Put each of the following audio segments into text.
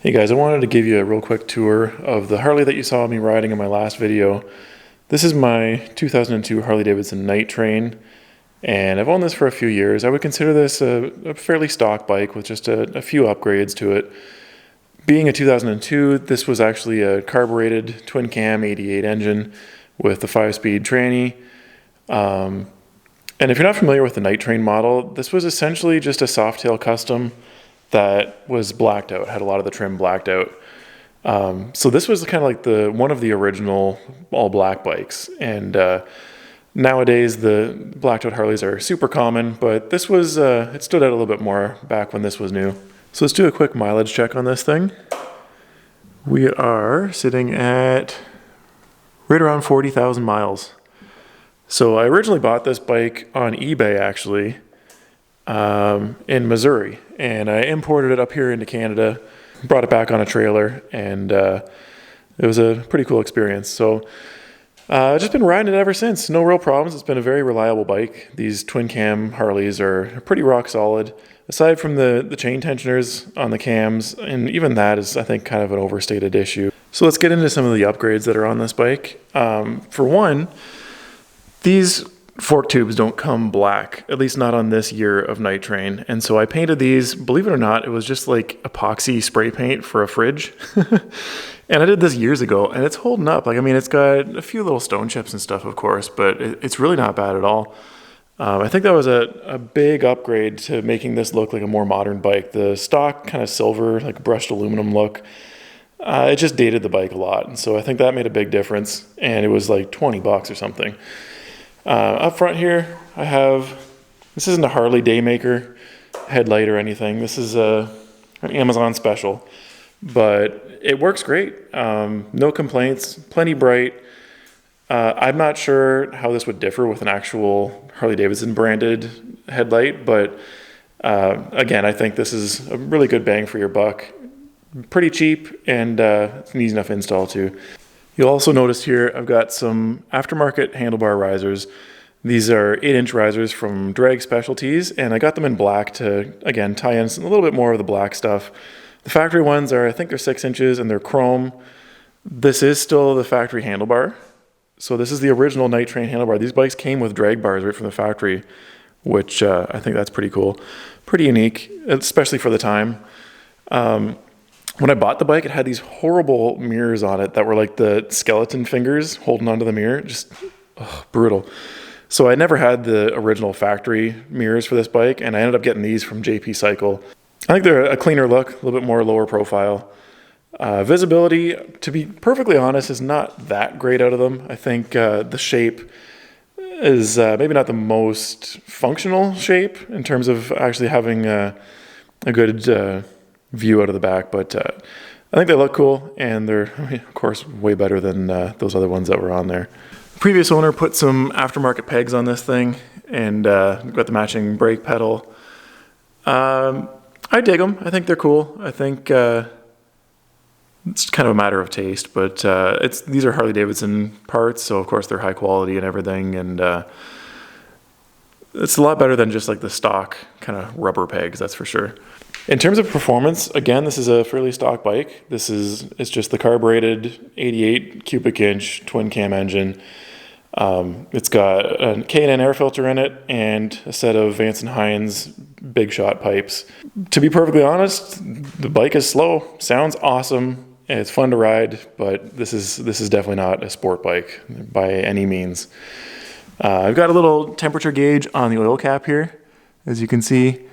Hey guys, I wanted to give you a real quick tour of the Harley that you saw me riding in my last video. This is my 2002 Harley Davidson Night Train, and I've owned this for a few years. I would consider this a fairly stock bike with just a few upgrades to it. Being a 2002, this was actually a carbureted twin cam 88 engine with a 5-speed tranny. And if you're not familiar with the Night Train model, this was essentially just a Softail custom that was blacked out, had a lot of the trim blacked out. So this was kind of like one of the original all black bikes. And nowadays the blacked out Harleys are super common, but this was, it stood out a little bit more back when this was new. So let's do a quick mileage check on this thing. We are sitting at right around 40,000 miles. So I originally bought this bike on eBay actually, in Missouri, and I imported it up here into Canada, brought it back on a trailer, and it was a pretty cool experience. So I've just been riding it ever since. No real problems. It's been a very reliable bike. These twin cam Harleys are pretty rock solid, aside from the chain tensioners on the cams, and even that is, I think, kind of an overstated issue. So let's get into some of the upgrades that are on this bike. For one, these fork tubes don't come black, at least not on this year of Night Train. And so I painted these, believe it or not, it was just like epoxy spray paint for a fridge. And I did this years ago, and it's holding up. Like, I mean, it's got a few little stone chips and stuff, of course, but it's really not bad at all. I think that was a big upgrade to making this look like a more modern bike. The stock kind of silver, like brushed aluminum look, it just dated the bike a lot. And so I think that made a big difference, and it was like 20 bucks or something. Up front here, I have, this isn't a Harley Daymaker headlight or anything. This is an Amazon special, but it works great. No complaints, plenty bright. I'm not sure how this would differ with an actual Harley Davidson branded headlight, but again, I think this is a really good bang for your buck. Pretty cheap, and it's an easy enough install too. You'll also notice here I've got some aftermarket handlebar risers. These are 8-inch risers from Drag Specialties, and I got them in black to, again, tie in a little bit more of the black stuff. The factory ones are, I think they're 6 inches, and they're chrome. This is still the factory handlebar. So this is the original Night Train handlebar. These bikes came with drag bars right from the factory, which I think that's pretty cool. Pretty unique, especially for the time. When I bought the bike, it had these horrible mirrors on it that were like the skeleton fingers holding onto the mirror. Just brutal. So I never had the original factory mirrors for this bike, and I ended up getting these from JP Cycle. I think they're a cleaner look, a little bit more lower profile. Visibility, to be perfectly honest, is not that great out of them. I think the shape is maybe not the most functional shape in terms of actually having a good view out of the back, but I think they look cool, and they're, I mean, of course, way better than those other ones that were on there. The previous owner put some aftermarket pegs on this thing, and got the matching brake pedal. I dig them. I think they're cool. I think it's kind of a matter of taste, but these are Harley Davidson parts, so of course they're high quality and everything, and it's a lot better than just like the stock kind of rubber pegs, that's for sure. In terms of performance, again, this is a fairly stock bike. It's just the carbureted 88 cubic inch twin cam engine. It's got a K&N air filter in it and a set of Vance and Hines big shot pipes. To be perfectly honest, the bike is slow, sounds awesome, and it's fun to ride, but this is definitely not a sport bike by any means. I've got a little temperature gauge on the oil cap here, as you can see.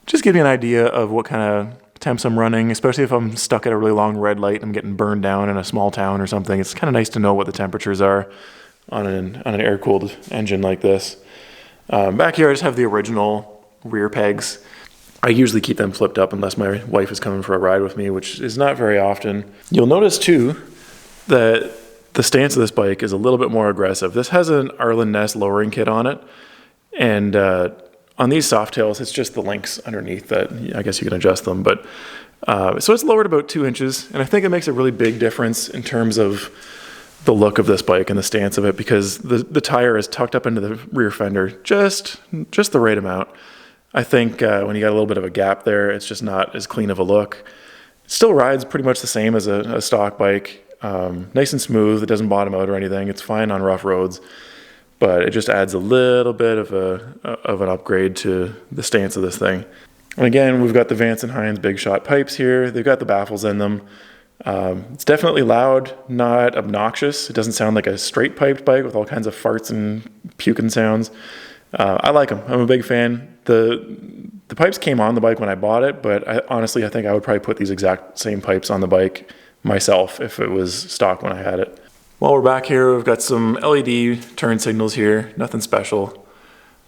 Just give me an idea of what kind of temps I'm running, especially if I'm stuck at a really long red light and I'm getting burned down in a small town or something. It's kind of nice to know what the temperatures are on an air-cooled engine like this. Back here I just have the original rear pegs. I usually keep them flipped up unless my wife is coming for a ride with me, which is not very often. You'll notice too that the stance of this bike is a little bit more aggressive. This has an Arlen Ness lowering kit on it, and on these Softails, it's just the links underneath that I guess you can adjust them. But so it's lowered about 2 inches, and I think it makes a really big difference in terms of the look of this bike and the stance of it, because the tire is tucked up into the rear fender just the right amount. I think when you got a little bit of a gap there, it's just not as clean of a look. Still rides pretty much the same as a stock bike. Nice and smooth. It doesn't bottom out or anything. It's fine on rough roads, but it just adds a little bit of an upgrade to the stance of this thing. And again, we've got the Vance and Hines big shot pipes here. They've got the baffles in them. It's definitely loud, not obnoxious. It doesn't sound like a straight piped bike with all kinds of farts and puking sounds. I like them. I'm a big fan. The pipes came on the bike when I bought it, but honestly, I think I would probably put these exact same pipes on the bike myself if it was stock when I had it. While we're back here, we've got some LED turn signals here, nothing special.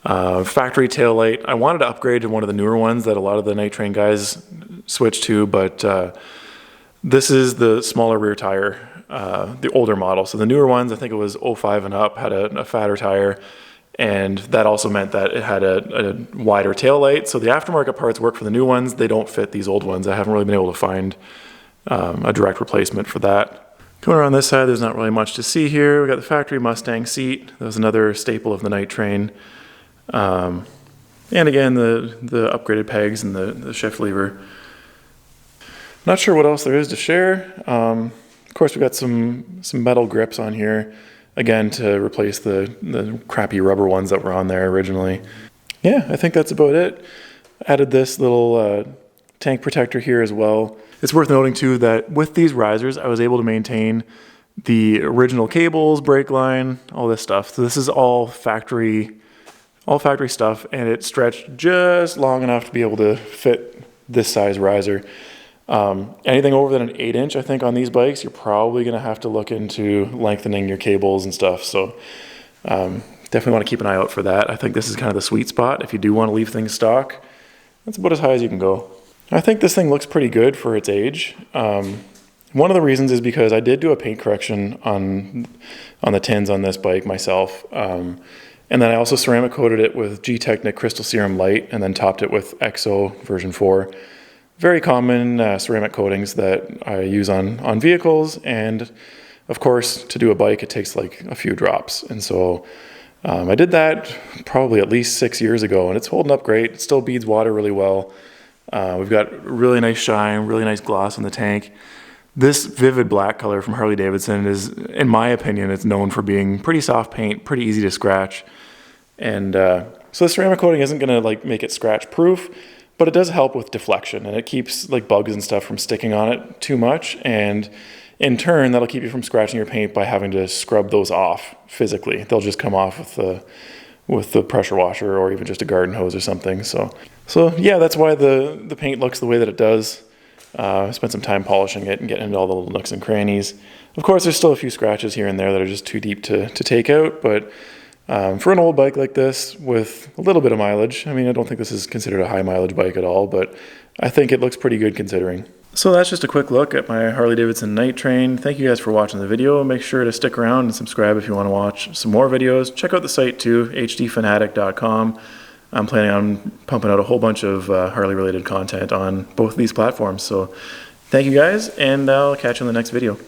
Factory taillight. I wanted to upgrade to one of the newer ones that a lot of the Night Train guys switch to, but this is the smaller rear tire, the older model. So the newer ones, I think it was 05 and up, had a fatter tire, and that also meant that it had a wider tail light. So the aftermarket parts work for the new ones. They don't fit these old ones. I haven't really been able to find a direct replacement for that. Coming around this side, there's not really much to see here. We got the factory Mustang seat. That was another staple of the Night Train. And again, the upgraded pegs and the shift lever. Not sure what else there is to share. Of course, we've got some metal grips on here. Again, to replace the crappy rubber ones that were on there originally. Yeah, I think that's about it. Added this little tank protector here as well. It's worth noting too that with these risers, I was able to maintain the original cables, brake line, all this stuff. So this is all factory stuff, and it stretched just long enough to be able to fit this size riser. Anything over than an 8-inch, I think, on these bikes, you're probably going to have to look into lengthening your cables and stuff. So definitely want to keep an eye out for that. I think this is kind of the sweet spot. If you do want to leave things stock, that's about as high as you can go. I think this thing looks pretty good for its age. One of the reasons is because I did do a paint correction on the tins on this bike myself. And then I also ceramic coated it with G-Technic Crystal Serum Light and then topped it with EXO version 4. Very common ceramic coatings that I use on vehicles, and of course, to do a bike, it takes like a few drops. And so I did that probably at least 6 years ago, and it's holding up great. It still beads water really well. We've got really nice shine, really nice gloss on the tank. This vivid black color from Harley Davidson is, in my opinion, it's known for being pretty soft paint, pretty easy to scratch. And so the ceramic coating isn't gonna like make it scratch proof, but it does help with deflection, and it keeps like bugs and stuff from sticking on it too much. And in turn, that'll keep you from scratching your paint by having to scrub those off physically. They'll just come off with the pressure washer or even just a garden hose or something. So yeah, that's why the paint looks the way that it does. I spent some time polishing it and getting into all the little nooks and crannies. Of course, there's still a few scratches here and there that are just too deep to take out, but for an old bike like this with a little bit of mileage, I mean, I don't think this is considered a high mileage bike at all, but I think it looks pretty good considering. So that's just a quick look at my Harley Davidson Night Train. Thank you guys for watching the video. Make sure to stick around and subscribe if you want to watch some more videos. Check out the site too, HD-Fanatic.com. I'm planning on pumping out a whole bunch of Harley related content on both of these platforms. So thank you guys, and I'll catch you in the next video.